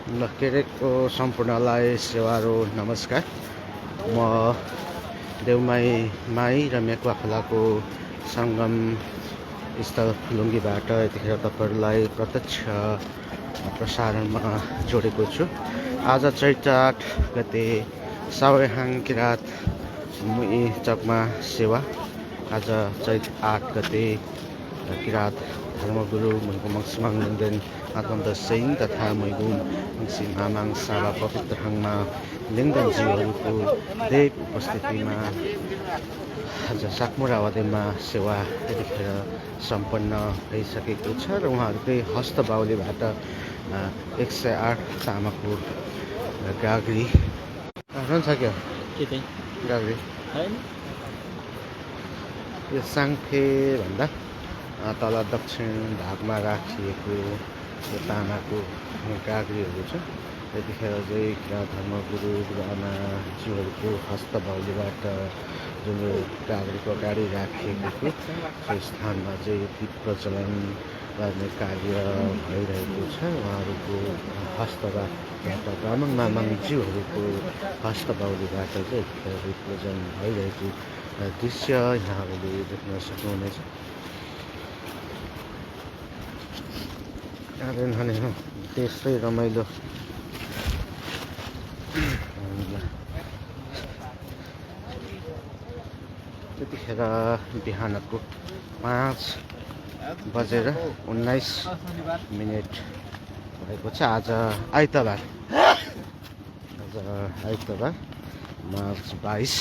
केरेको सम्पूर्णलाई सेवारो नमस्कार। म देउमाई र मेकुवा खोलाको सङ्गम स्थल लुङ्गीबाट यतिखेर तपाईँहरूलाई प्रत्यक्ष प्रसारणमा जोडेको छु। आज चैत 8 गते सावेहाङ किरात मुई चकमा सेवा। आज चैत 8 गते किरात धर्मगुरु मैगुम मङ्सिमाङ लिङ्देन आत्मन्त सिंह तथा मैगुम मङ्सिम आमाङ सावा पवित्र हाङमा लिङ्गनजीहरूको देव उपस्थितिमा आज साकमुरावादेमा सेवा यतिखेर सम्पन्न भइसकेको छ र उहाँहरूकै हस्तबाहुलीबाट 108 तामाको गाग्री रहन्छ क्या गाग्री यो साङ्खे भन्दा तल दक्षिण भागमा राखिएको यो तामाको गाग्रीहरू छ। यतिखेर चाहिँ किरात धर्मगुरु गुरुआमाज्यूहरूको हस्तबाहुलीबाट जुन यो गाग्रीको अगाडि राखिएको थियो त्यो स्थानमा चाहिँ दीप प्रज्वलन गर्ने कार्य भइरहेको छ। उहाँहरूको हस्तबाट ब्राह्मण मामाङज्यूहरूको हस्तबाहुलीबाट चाहिँ यतिखेर दीप प्रज्वलन भइरहेको दृश्य यहाँहरूले देख्न सक्नुहुनेछ। त्यस्तै रमाइलो त्यतिखेर बिहानको 5:19 भएको छ। आज आइतबार मार्च 22।